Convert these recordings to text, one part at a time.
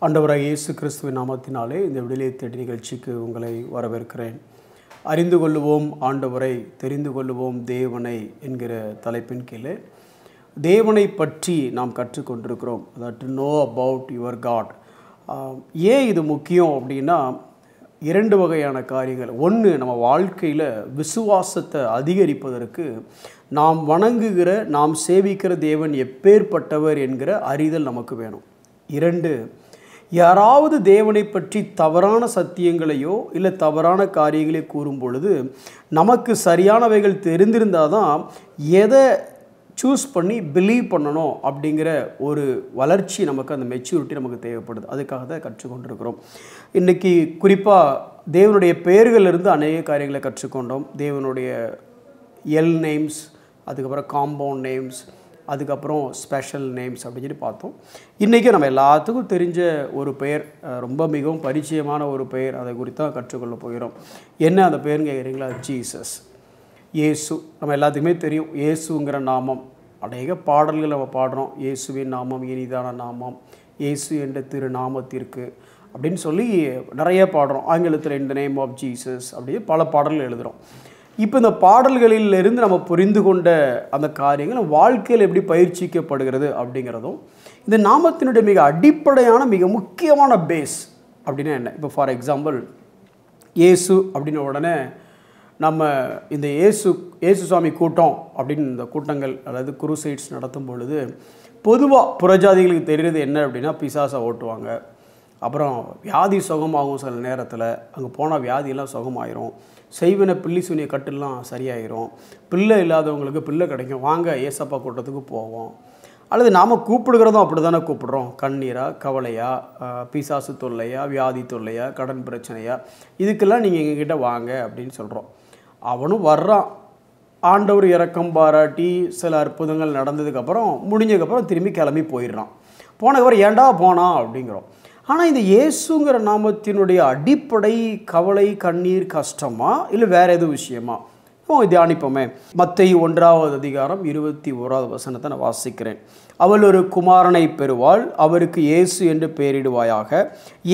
ஆண்டவராகிய இயேசு கிறிஸ்துவின் நாமத்தினாலே இந்த விடுதலை தேடி நிகழ்ச்சிக்கு உங்களை வரவேற்கிறேன். அறிந்து கொள்ளுவோம் ஆண்டவரை, தெரிந்து கொள்ளுவோம் தேவனை என்கிற தலைப்பின் கீழே தேவனை பற்றி நாம் கற்றுக்கொண்டிருக்கிறோம். அதாவது to know about your god. ஏன் இது முக்கியம் அப்படின்னா, இரண்டு வகையான காரியங்கள். ஒன்று, நம்ம வாழ்க்கையில் விசுவாசத்தை அதிகரிப்பதற்கு நாம் வணங்குகிற, நாம் சேவிக்கிற தேவன் எப்பேற்பட்டவர் என்கிற அறிதல் நமக்கு வேணும். இரண்டு, யாராவது தேவனை பற்றி தவறான சத்தியங்களையோ இல்லை தவறான காரியங்களை கூறும் பொழுது நமக்கு சரியானவைகள் தெரிந்திருந்தால் தான் எதை சூஸ் பண்ணி பிலீவ் பண்ணணும் அப்படிங்கிற ஒரு வளர்ச்சி நமக்கு, அந்த மெச்சூரிட்டி நமக்கு தேவைப்படுது. அதுக்காக தான் கற்றுக்கொண்டிருக்கிறோம். இன்றைக்கி குறிப்பாக தேவனுடைய பெயர்களிலிருந்து அநேக காரியங்களை கற்றுக்கொண்டோம். தேவனுடைய எல் நேம்ஸ், அதுக்கப்புறம் காம்பவுண்ட் நேம்ஸ், அதுக்கப்புறம் ஸ்பெஷல் நேம்ஸ் அப்படின்னு சொல்லி பார்த்தோம். இன்றைக்கி நம்ம எல்லாத்துக்கும் தெரிஞ்ச ஒரு பெயர், ரொம்ப மிகவும் பரிச்சயமான ஒரு பெயர், அதை குறித்து தான் கற்றுக்கொள்ள போகிறோம். என்ன அந்த பெயர்னு கேட்குறீங்களா? ஜீசஸ், இயேசு. நம்ம எல்லாத்துக்குமே தெரியும் இயேசுங்கிற நாமம். அநேக பாடல்கள் நம்ம பாடுறோம். இயேசுவின் நாமம் இனிதான நாமம், இயேசு என்ற திருநாமத்திற்கு அப்படின்னு சொல்லி நிறைய பாடுறோம். ஆங்கிலத்தில் இந்த நேம் ஆஃப் ஜீசஸ் அப்படி பல பாடல்கள் எழுதுகிறோம். இப்போ இந்த பாடல்களிலிருந்து நம்ம புரிந்து கொண்ட அந்த காரியங்கள் நம்ம வாழ்க்கையில் எப்படி பயிற்சிக்கப்படுகிறது அப்படிங்கிறதும், இந்த நாமத்தினுடைய மிக அடிப்படையான மிக முக்கியமான பேஸ் அப்படின்னா என்ன. இப்போ ஃபார் எக்ஸாம்பிள், இயேசு அப்படின்ன உடனே நம்ம இந்த இயேசு சுவாமி கூட்டம் அப்படின்னு இந்த கூட்டங்கள் அல்லது குருசைட்ஸ் நடத்தும் பொழுது பொதுவாக புறஜாதிகளுக்கு தெரிகிறது என்ன அப்படின்னா, பிசாசை ஓட்டுவாங்க, அப்புறம் வியாதி சுகமாகும். சில நேரத்தில் அங்கே போனால் வியாதியெல்லாம் சுகமாயிரும், செய்வன பில்லி சூனிய கட்டுலாம் சரியாயிரும், பிள்ளை இல்லாதவங்களுக்கு பிள்ளை கிடைக்கும், வாங்க ஏசப்பா கூட்டத்துக்கு போவோம். அல்லது நாம் கூப்பிடுகிறதும் அப்படி தானே கூப்பிடுறோம். கண்ணீரா, கவலையா, பிசாசு தொல்லையா, வியாதி தொல்லையா, கடன் பிரச்சனையா, இதுக்கெல்லாம் நீங்கள் எங்ககிட்ட வாங்க அப்படின்னு சொல்கிறோம். அவனும் வர்றான். ஆண்டவர் இரக்கம் பாராட்டி சில அற்புதங்கள் நடந்ததுக்கப்புறம் முடிஞ்சதுக்கப்புறம் திரும்பி கிளம்பி போயிடுறான். போனதுக்கப்புறம் ஏண்டா போனான் அப்படிங்கிறோம். ஆனால் இந்த இயேசுங்கிற நாமத்தினுடைய அடிப்படை கவலை, கண்ணீர், கஷ்டமா இல்லை வேறு எதுவும் விஷயமா? தியானிப்போமே. மத்தேயு 1:21 நான் வாசிக்கிறேன். அவள் ஒரு குமாரனை பெறுவாள், அவருக்கு இயேசு என்று பெயரிடுவாயாக,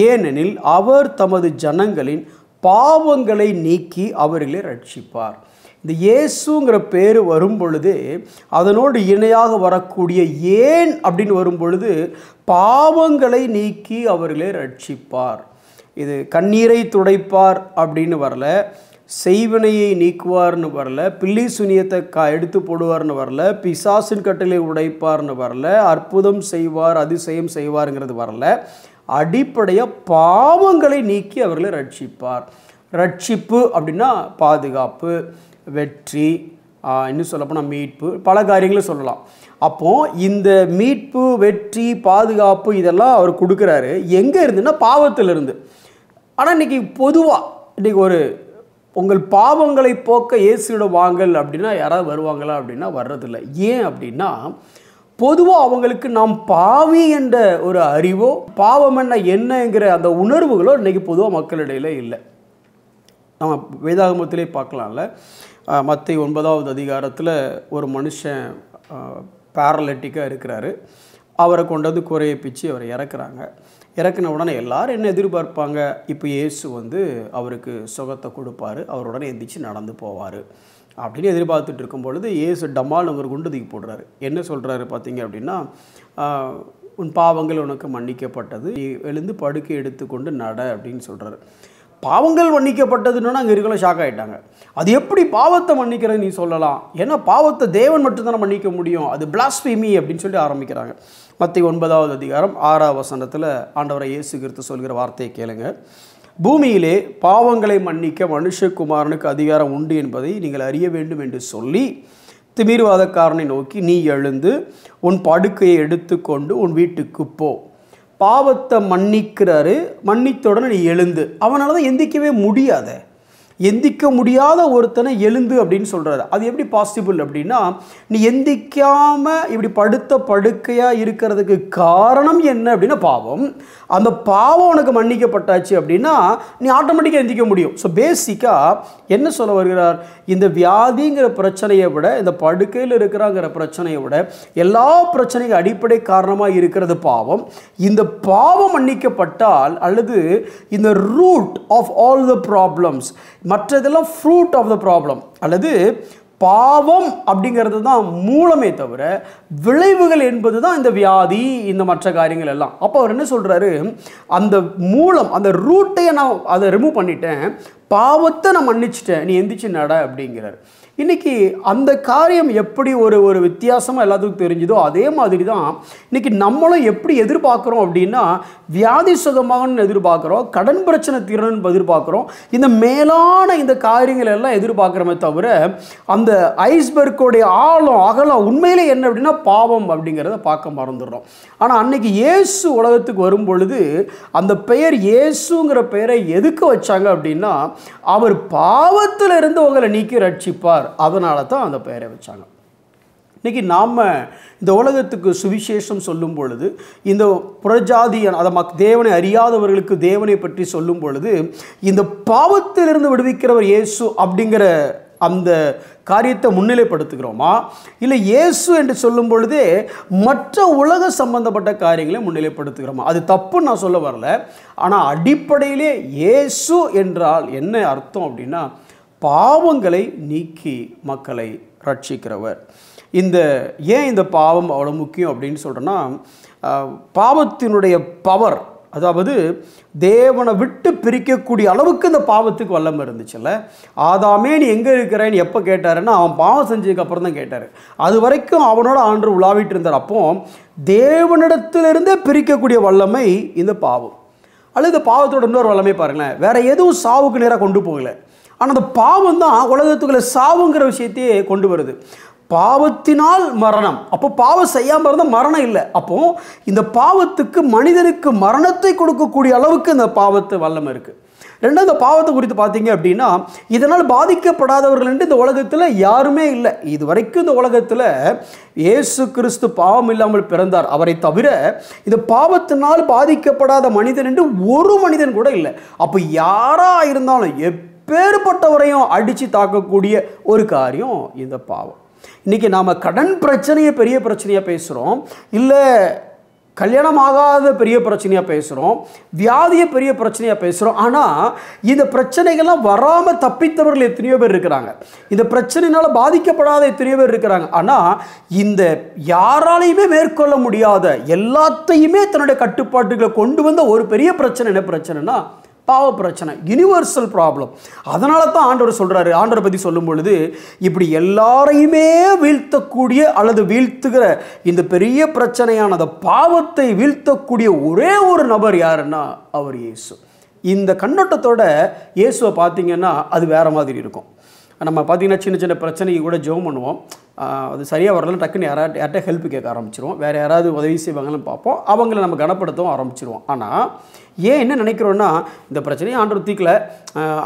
ஏனெனில் அவர் தமது ஜனங்களின் பாவங்களை நீக்கி அவர்களை ரட்சிப்பார். இந்த இயேசுங்கிற பேர் வரும் பொழுது அதனோடு இணையாக வரக்கூடிய ஏன் அப்படின்னு வரும் பொழுது பாவங்களை நீக்கி அவர்களே ரட்சிப்பார். இது கண்ணீரை துடைப்பார் அப்படின்னு வரல, செய்வினையை நீக்குவார்னு வரல, பில்லி சுனியத்தை எடுத்து போடுவார்னு வரல, பிசாசின் கட்டளை உடைப்பார்னு வரல, அற்புதம் செய்வார், அதிசயம் செய்வாருங்கிறது வரல. அடிப்படையாக பாவங்களை நீக்கி அவர்களை ரட்சிப்பார். ரட்சிப்பு அப்படின்னா பாதுகாப்பு, வெற்றி, இன்னும் சொல்லப்போனால் மீட்பு, பல காரியங்களும் சொல்லலாம். அப்போது இந்த மீட்பு, வெற்றி, பாதுகாப்பு இதெல்லாம் அவர் கொடுக்குறாரு. எங்கே இருந்துன்னா பாவத்திலிருந்து. ஆனால் இன்றைக்கி பொதுவாக இன்றைக்கி ஒரு உங்கள் பாவங்களை போக்க இயேசுவிட வாங்கல் அப்படின்னா யாராவது வருவாங்களா அப்படின்னா வர்றதில்லை. ஏன் அப்படின்னா, பொதுவாக அவங்களுக்கு நாம் பாவி என்ற ஒரு அறிவோ, பாவம் என்னங்கிற அந்த உணர்வுகளோ இன்றைக்கி பொதுவாக மக்களிடையில் இல்லை. நம்ம வேதாகமத்திலே பார்க்கலாம்ல. மத்தேயு 9 ஒரு மனுஷன் பேரலிட்டிக்காக இருக்கிறாரு. அவரை கொண்டு வந்து குறையை பிச்சு அவரை இறக்குறாங்க. இறக்குன உடனே எல்லாரும் என்ன எதிர்பார்ப்பாங்க? இப்போ இயேசு அவருக்கு சுகத்தை கொடுப்பார், அவர் உடனே எந்திரிச்சு நடந்து போவார் அப்படின்னு எதிர்பார்த்துட்டு இருக்கும் பொழுது இயேசு டமால் ஒரு குண்டு தூக்கி போடுறாரு. என்ன சொல்கிறாரு பார்த்தீங்க அப்படின்னா, உன் பாவங்கள் உனக்கு மன்னிக்கப்பட்டது, நீ எழுந்து படுக்கை எடுத்துக்கொண்டு நட அப்படின்னு சொல்கிறாரு. பாவங்கள் மன்னிக்கப்பட்டதுன்னா அங்கே இருக்கலாம் ஷாக் ஆகிட்டாங்க. அது எப்படி பாவத்தை மன்னிக்கிறது நீ சொல்லலாம்? ஏன்னா பாவத்தை தேவன் மட்டும்தானே மன்னிக்க முடியும், அது பிளாஸ்பேமி அப்படின்னு சொல்லி ஆரம்பிக்கிறாங்க. மத்தேயு 9:6 ஆண்டவரை இயேசு கிறிஸ்து சொல்கிற வார்த்தையை கேளுங்க. பூமியிலே பாவங்களை மன்னிக்க மனுஷகுமாரனுக்கு அதிகாரம் உண்டு என்பதை நீங்கள் அறிய வேண்டும் என்று சொல்லி திமிர்வாதக்காரனை நோக்கி, நீ எழுந்து உன் படுக்கையை எடுத்துக்கொண்டு உன் வீட்டுக்கு போ. பாவத்தை மன்னிக்கிறாரு. மன்னித்தோடனே நீ எழுந்து. அவனால தான் எந்திக்கவே முடியாத. எந்திக்க முடியாத ஒருத்தனை எழுந்து அப்படின்னு சொல்கிறாரு. அது எப்படி பாசிபிள் அப்படின்னா, நீ எந்திக்காமல் இப்படி படுத்த படுக்கையாக இருக்கிறதுக்கு காரணம் என்ன அப்படின்னா பாவம். அந்த பாவம் உனக்கு மன்னிக்கப்பட்டாச்சு அப்படின்னா நீ ஆட்டோமேட்டிக்காக எந்திக்க முடியும். ஸோ பேசிக்காக என்ன சொல்ல வருகிறார், இந்த வியாதிங்கிற பிரச்சனையை விட, இந்த படுக்கையில் இருக்கிறாங்கிற பிரச்சனையை விட, எல்லா பிரச்சனைக்கு அடிப்படை காரணமாக இருக்கிறது பாவம். இந்த பாவம் மன்னிக்கப்பட்டால், அல்லது இந்த root of all the problems, மற்றதெல்லாம் ஃப்ரூட் ஆஃப் த ப்ராப்ளம், அல்லது பாவம் அப்படிங்கிறது தான் மூலமே தவிர விளைவுகள் என்பது தான் இந்த வியாதி, இந்த மற்ற காரியங்கள் எல்லாம். அப்போ அவர் என்ன சொல்கிறாரு, அந்த மூலம், அந்த ரூட்டையை நான் அதை ரிமூவ் பண்ணிட்டேன், பாவத்தை நான் மன்னிச்சிட்டேன், நீ எந்திரிச்சு நட அப்படிங்கிறார். இன்றைக்கி அந்த காரியம் எப்படி ஒரு வித்தியாசமாக எல்லாத்துக்கும் தெரிஞ்சுதோ அதே மாதிரி தான் இன்றைக்கி நம்மளும் எப்படி எதிர்பார்க்குறோம் அப்படின்னா, வியாதி சுகமாகணும்னு எதிர்பார்க்குறோம், கடன் பிரச்சனை தீரணும்னு எதிர்பார்க்குறோம், இந்த மேலான இந்த காரியங்கள் எல்லாம் எதிர்பார்க்குறோமே தவிர அந்த ஐஸ்பர்க்கோடைய ஆழம் அகலம் உண்மையிலே என்ன அப்படின்னா பாவம் அப்படிங்கிறத பார்க்க மறந்துடுறோம். ஆனால் அன்னைக்கு இயேசு உலகத்துக்கு வரும் பொழுது அந்த பெயர் இயேசுங்கிற பெயரை எதுக்கு வச்சாங்க அப்படின்னா, அவர் பாவத்திலிருந்து உங்களை நீக்கி ரட்சிப்பார், அதனால தான் அந்த பெயரை வச்சாங்க. இன்றைக்கி நாம் இந்த உலகத்துக்கு சுவிசேஷம் சொல்லும் பொழுது, இந்த புறஜாதியன், அதை தேவனை அறியாதவர்களுக்கு தேவனை பற்றி சொல்லும் பொழுது, இந்த பாவத்திலிருந்து விடுவிக்கிறவர் இயேசு அப்படிங்கிற அந்த காரியத்தை முன்னிலைப்படுத்துகிறோமா, இல்லை இயேசு என்று சொல்லும் பொழுதே மற்ற உலக சம்பந்தப்பட்ட காரியங்களை முன்னிலைப்படுத்துகிறோமா? அது தப்புன்னு நான் சொல்ல வரல. ஆனால் அடிப்படையிலே இயேசு என்றால் என்ன அர்த்தம் அப்படின்னா, பாவங்களை நீக்கி மக்களை ரட்சிக்கிறவர். ஏன் இந்த பாவம் அவ்வளோ முக்கியம் அப்படின்னு சொல்கிறேன்னா, பாவத்தினுடைய பவர், அதாவது தேவனை விட்டு பிரிக்கக்கூடிய அளவுக்கு இந்த பாவத்துக்கு வல்லமை இருந்துச்சுல்ல. ஆதாமே நீ எங்கே இருக்கிறேன்னு எப்போ கேட்டாருன்னா, அவன் பாவம் செஞ்சதுக்கு அப்புறம் தான் கேட்டார். அது வரைக்கும் அவனோட ஆண்டு உலாவிட்டு இருந்தார். அப்போ தேவனிடத்திலிருந்தே பிரிக்கக்கூடிய வல்லமை இந்த பாவம். அல்லது இந்த பாவத்தோட இன்னொரு வல்லமை பாருங்களேன், வேற எதுவும் சாவுக்கு நேராக கொண்டு போகலை. ஆனால் அந்த பாவம் தான் உலகத்துக்குள்ள சாவுங்கிற விஷயத்தையே கொண்டு வருது. பாவத்தினால் மரணம், அப்போ பாவம் செய்யாமல் இருந்தால் மரணம் இல்லை. அப்போ இந்த பாவத்துக்கு மனிதனுக்கு மரணத்தை கொடுக்கக்கூடிய அளவுக்கு இந்த பாவத்து வல்லமை இருக்குது. ரெண்டாவது, இந்த பாவத்தை குறித்து பார்த்தீங்க அப்படின்னா, இதனால் பாதிக்கப்படாதவர்கள் என்று இந்த உலகத்தில் யாருமே இல்லை. இது வரைக்கும் இந்த உலகத்தில் இயேசு கிறிஸ்து பாவம் இல்லாமல் பிறந்தார், அவரை தவிர இந்த பாவத்தினால் பாதிக்கப்படாத மனிதன் என்று ஒரு மனிதன் கூட இல்லை. அப்போ யாராக இருந்தாலும் எப்பேற்பட்டவரையும் அடித்து தாக்கக்கூடிய ஒரு காரியம் இந்த பாவம். இன்றைக்கி நாம் கடன் பிரச்சனையை பெரிய பிரச்சனையாக பேசுகிறோம், இல்லை கல்யாணம் ஆகாத பெரிய பிரச்சனையாக பேசுகிறோம், வியாதியை பெரிய பிரச்சனையாக பேசுகிறோம். ஆனால் இந்த பிரச்சனைகள்லாம் வராமல் தப்பித்தவர்கள் எத்தனையோ பேர் இருக்கிறாங்க, இந்த பிரச்சனையினால் பாதிக்கப்படாத எத்தனையோ பேர் இருக்கிறாங்க. ஆனால் இந்த யாராலையுமே மேற்கொள்ள முடியாத எல்லாத்தையுமே தன்னுடைய கட்டுப்பாட்டுகளை கொண்டு வந்த ஒரு பெரிய பிரச்சனை என்ன பிரச்சனைனா பாவ பிரச்சனை, யுனிவர்சல் ப்ராப்ளம். அதனால தான் ஆண்டவர் சொல்கிறாரு, ஆண்டவரை பற்றி சொல்லும் பொழுது, இப்படி எல்லாரையுமே வீழ்த்தக்கூடிய அல்லது வீழ்த்துகிற இந்த பெரிய பிரச்சனையான அந்த பாவத்தை வீழ்த்தக்கூடிய ஒரே ஒரு நபர் யாருன்னா அவர் இயேசு. இந்த கண்ணோட்டத்தோட இயேசுவை பார்த்தீங்கன்னா அது வேறு மாதிரி இருக்கும். நம்ம பார்த்திங்கன்னா சின்ன சின்ன பிரச்சனைக்கு கூட ஜெபம் பண்ணுவோம், அது சரியாக வரலன்னு டக்குன்னு யார்கிட்ட ஹெல்ப் கேட்க ஆரம்பிச்சிருவோம், வேறு யாராவது உதவி செய்வாங்கன்னு பார்ப்போம், அவங்கள நம்ம கனப்படுத்தவும் ஆரம்பிச்சிருவோம். ஆனால் ஏன் என்ன நினைக்கிறோன்னா, இந்த பிரச்சனையை ஆண்டவர் தீக்கலை,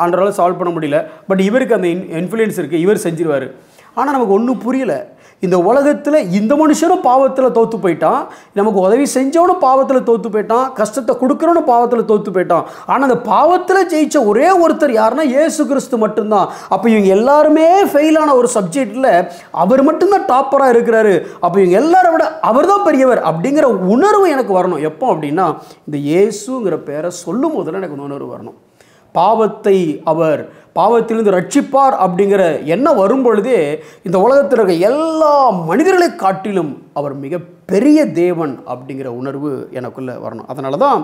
ஆண்டவரால் சால்வ் பண்ண முடியல, பட் இவருக்கு அந்த இன்ஃப்ளூயன்ஸ் இருக்குது, இவர் செஞ்சிருவார். ஆனால் நமக்கு ஒன்றும் புரியலை. இந்த உலகத்தில் இந்த மனுஷனும் பாவத்தில் தோற்று போயிட்டான், நமக்கு உதவி செஞ்சவனும் பாவத்தில் தோற்று போயிட்டான், கஷ்டத்தை கொடுக்குறவனும் பாவத்தில் தோற்று போயிட்டான். ஆனால் அந்த பாவத்தில் ஜெயித்த ஒரே ஒருத்தர் யாருன்னா இயேசு கிறிஸ்து மட்டும்தான். அப்போ இவங்க எல்லாருமே ஃபெயிலான ஒரு சப்ஜெக்டில் அவர் மட்டும்தான் டாப்பராக இருக்கிறாரு, அப்போ இவங்க எல்லாரை விட அவர் தான் பெரியவர் அப்படிங்கிற உணர்வு எனக்கு வரணும். எப்போ அப்படின்னா இந்த இயேசுங்கிற பேரை சொல்லும் போதில் எனக்கு உணர்வு வரணும். பாவத்தை அவர் பாவத்திலிருந்து ரட்சிப்பார் அப்படிங்கிற எண்ணம் வரும் பொழுதே இந்த உலகத்தில் இருக்க எல்லா மனிதர்களை காட்டிலும் அவர் மிகப்பெரிய தேவன் அப்படிங்கிற உணர்வு எனக்குள்ளே வரணும். அதனால தான்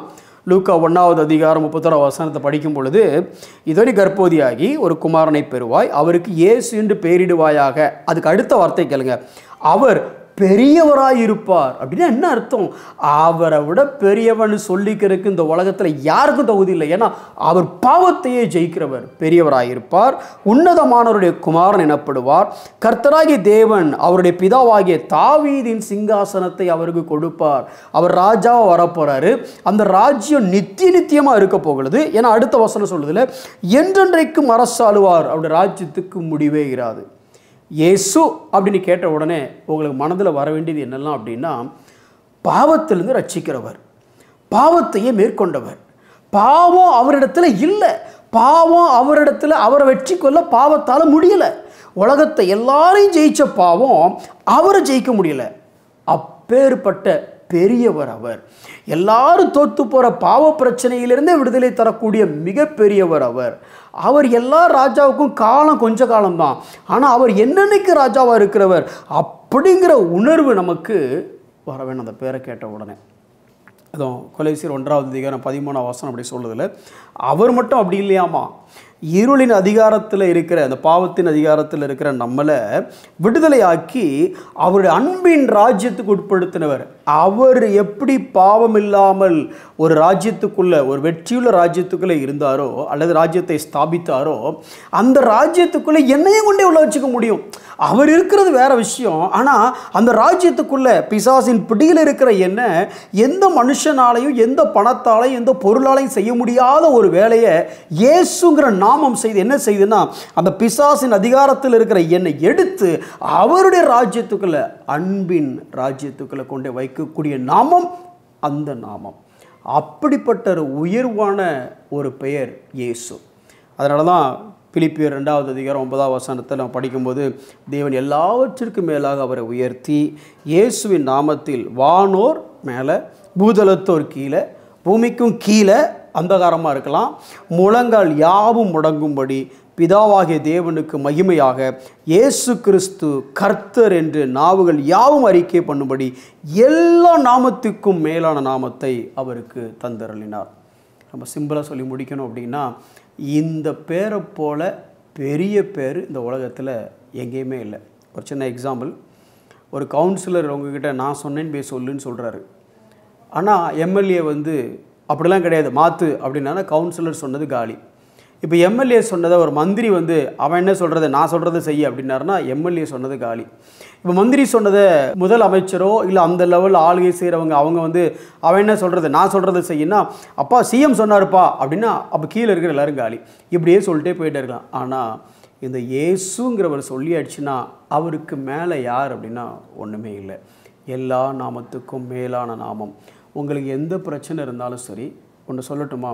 லூக்கா 1வது அதிகாரம் 31வது வசனத்தை படிக்கும் பொழுது, இதுவரை கர்ப்பவதியாகி ஒரு குமாரனை பெறுவாய், அவருக்கு இயேசு என்று பெயரிடுவாயாக. அதுக்கு அடுத்த வார்த்தை கேளுங்க, அவர் பெரியவராயிருப்பார். அப்படின்னா என்ன அர்த்தம்? அவரை விட பெரியவன் சொல்லிக்கிறதுக்கு இந்த உலகத்தில் யாருக்கும் தகுதி இல்லை. ஏன்னா அவர் பாவத்தையே ஜெயிக்கிறவர். பெரியவராயிருப்பார், உன்னதமானவருடைய குமாரன் எனப்படுவார். கர்த்தராகிய தேவன் அவருடைய பிதாவாகிய தாவீதின் சிங்காசனத்தை அவருக்கு கொடுப்பார். அவர் ராஜாவாக வரப்போறாரு. அந்த ராஜ்யம் நித்தியமாக இருக்க போகிறது. ஏன்னா அடுத்த வசனம் சொல்லுதுல, என்றென்றைக்கும் அரசாளுவார், அவருடைய ராஜ்யத்துக்கு முடிவே இராது. இயேசு அப்படின்னு கேட்ட உடனே உங்களுக்கு மனதில் வர வேண்டியது என்னெல்லாம் அப்படின்னா, பாவத்திலிருந்து ரட்சிக்கிறவர், பாவத்தையே மேற்கொண்டவர். பாவம் அவரிடத்துல இல்லை. பாவம் அவரிடத்துல அவரை வெற்றி கொள்ள பாவத்தால் முடியலை. உலகத்தை எல்லாரையும் ஜெயிச்ச பாவம் அவரை ஜெயிக்க முடியலை. அப்பேற்பட்ட பெரியவர் அவர். எல்லாரும் தோத்து போகிற பாவ பிரச்சனையிலிருந்தே விடுதலை தரக்கூடிய மிகப்பெரியவர் அவர். அவர் எல்லா ராஜாவுக்கும் காலம் கொஞ்ச காலம்தான். ஆனால் அவர் என்னன்னைக்கு ராஜாவாக இருக்கிறவர் அப்படிங்கிற உணர்வு நமக்கு வர வேணும் அந்த பேரை கேட்ட உடனே. அதுவும் கொலைசீர் 1:13 அப்படி சொல்லுதில்ல, அவர் மட்டும் அப்படி இல்லையாமா. இருளின் அதிகாரத்தில் இருக்கிற, அந்த பாவத்தின் அதிகாரத்தில் இருக்கிற நம்மளை விடுதலையாக்கி அவருடைய அன்பின் ராஜ்யத்துக்கு உட்படுத்தினவர். அவர் எப்படி பாவம் இல்லாமல் ஒரு ராஜ்யத்துக்குள்ளே, ஒரு வெற்றியுள்ள ராஜ்யத்துக்குள்ளே இருந்தாரோ அல்லது ராஜ்யத்தை ஸ்தாபித்தாரோ, அந்த ராஜ்யத்துக்குள்ளே என்னையும் கொண்டே உள்ள வச்சுக்க முடியும். அவர் இருக்கிறது வேற விஷயம். ஆனால் அந்த ராஜ்யத்துக்குள்ளே பிசாசின் பிடியில் இருக்கிற என்ன எந்த மனுஷனாலையும் எந்த பணத்தாலையும் எந்த பொருளாலையும் செய்ய முடியாத ஒரு வேலையை இயேசுங்கிற நாமம் செய்து என்ன செய்துன்னா, அந்த பிசாசின் அதிகாரத்தில் இருக்கிற என்னை எடுத்து அவருடைய ராஜ்யத்துக்குள்ள, அன்பின் ராஜ்யத்துக்குள்ள கொண்டு வைக்கக்கூடிய நாமம் அந்த நாமம். அப்படிப்பட்ட ஒரு உயர்வான ஒரு பெயர் இயேசு. அதனால தான் பிலிப்பியர் 2:9 நம்ம படிக்கும்போது, தேவன் எல்லாவற்றிற்கும் மேலாக அவரை உயர்த்தி இயேசுவின் நாமத்தில் வானோர் மேலே, பூதலத்தோர் கீழே, பூமிக்கும் கீழே அந்தகாரமாக இருக்கலாம், முழங்கால் யாவும் முடங்கும்படி பிதாவாகிய தேவனுக்கு மகிமையாக இயேசு கிறிஸ்து கர்த்தர் என்று நாவுகள் யாவும் அறிக்கை பண்ணும்படி எல்லா நாமத்துக்கும் மேலான நாமத்தை அவருக்கு தந்தருளினார். நம்ம சிம்பிளாக சொல்லி முடிக்கணும் அப்படின்னா, இந்த பேரை போல பெரிய பேர் இந்த உலகத்தில் எங்கேயுமே இல்லை. ஒரு சின்ன எக்ஸாம்பிள், ஒரு கவுன்சிலர் உங்ககிட்ட நான் சொன்னேன்னு போய் சொல்லுன்னு சொல்கிறாரு. ஆனால் எம்எல்ஏ அப்படிலாம் கிடையாது, மாற்று அப்படின்னா கவுன்சிலர் சொன்னது காலி. இப்போ எம்எல்ஏ சொன்னதை ஒரு மந்திரி அவன் என்ன சொல்கிறத நான் சொல்கிறத செய்ய அப்படின்னாருன்னா எம்எல்ஏ சொன்னது காலி. இப்போ மந்திரி சொன்னதை முதல் அமைச்சரோ இல்லை அந்த லெவல் ஆளுகை செய்கிறவங்க அவங்க அவன் என்ன சொல்கிறது நான் சொல்கிறத செய்யினா, அப்பா சிஎம் சொன்னாருப்பா அப்படின்னா அப்போ கீழே இருக்கிற எல்லோரும் காலி. இப்படியே சொல்லிட்டே போயிட்டே இருக்கலாம். ஆனால் இந்த இயேசுங்கிறவர் சொல்லியாச்சுன்னா அவருக்கு மேலே யார் அப்படின்னா ஒன்றுமே இல்லை. எல்லா நாமத்துக்கும் மேலான நாமம். உங்களுக்கு எந்த பிரச்சனை இருந்தாலும் சரி, ஒன்று சொல்லட்டுமா,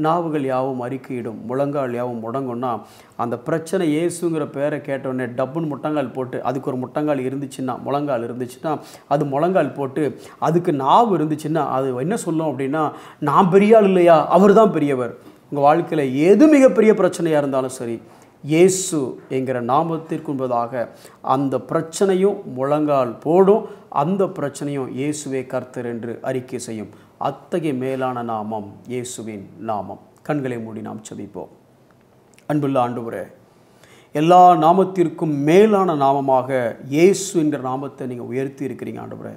நாவுகள் யாவும் அறிக்கையிடும், முழங்கால் யாவும் முடங்கும்னா அந்த பிரச்சனை இயேசுங்கிற பேரை கேட்டோடனே டப்புன்னு முட்டங்கால் போட்டு, அதுக்கு ஒரு முட்டங்கால் இருந்துச்சுன்னா, முழங்கால் இருந்துச்சுன்னா அது முழங்கால் போட்டு, அதுக்கு நாவு இருந்துச்சுன்னா அது என்ன சொல்லும் அப்படின்னா, நான் பெரிய ஆள் இல்லையா, அவர் தான் பெரியவர். உங்கள் வாழ்க்கையில் எது மிகப்பெரிய பிரச்சனையாக இருந்தாலும் சரி, இயேசு என்கிற நாமத்திற்கு முன்பதாக அந்த பிரச்சனையும் முழங்கால் போடும், அந்த பிரச்சனையும் இயேசுவே கர்த்தர் என்று அறிக்கை செய்யும். அத்தகைய மேலான நாமம் இயேசுவின் நாமம். கண்களை மூடி நாம் ஜெபிப்போம். அன்புள்ள ஆண்டவரே, எல்லா நாமத்திற்கும் மேலான நாமமாக இயேசு என்கிற நாமத்தை நீங்கள் உயர்த்தி இருக்கிறீங்க ஆண்டவரே.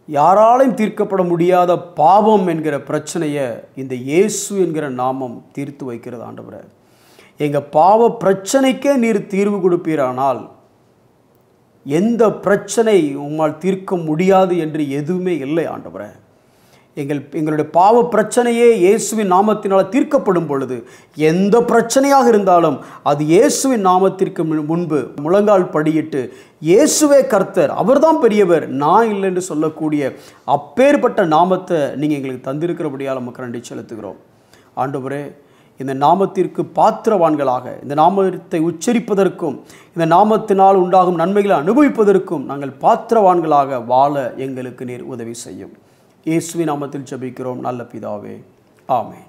யாராலையும் தீர்க்கப்பட முடியாத பாவம் என்கிற பிரச்சனையை இந்த இயேசு என்கிற நாமம் தீர்த்து வைக்கிறது ஆண்டவரே. எங்கள் பாவ பிரச்சனைக்கே நீர் தீர்வு கொடுப்பீரானால் எந்த பிரச்சனை உம்மால் தீர்க்க முடியாது என்று எதுவுமே இல்லை ஆண்டவரே. எங்களுடைய பாவ பிரச்சனையே இயேசுவின் நாமத்தினால் தீர்க்கப்படும் பொழுது எந்த பிரச்சனையாக இருந்தாலும் அது இயேசுவின் நாமத்திற்கு முன்பு முழங்கால் படியிட்டு இயேசுவே கர்த்தர், அவர்தான் பெரியவர், நான் இல்லை என்று சொல்லக்கூடிய அப்பேற்பட்ட நாமத்தை நீங்கள் எங்களுக்கு தந்திருக்கிறபடியால் நமக்கு நன்றி செலுத்துகிறோம் ஆண்டவரே. இந்த நாமத்திற்கு பாத்திரவான்களாக, இந்த நாமத்தை உச்சரிப்பதற்கும் இந்த நாமத்தினால் உண்டாகும் நன்மைகளை அனுபவிப்பதற்கும் நாங்கள் பாத்திரவான்களாக வாழ எங்களுக்கு நீர் உதவி செய்யும். இயேசுவின் நாமத்தில் ஜெபிக்கிறோம் நல்ல பிதாவே, ஆமென்.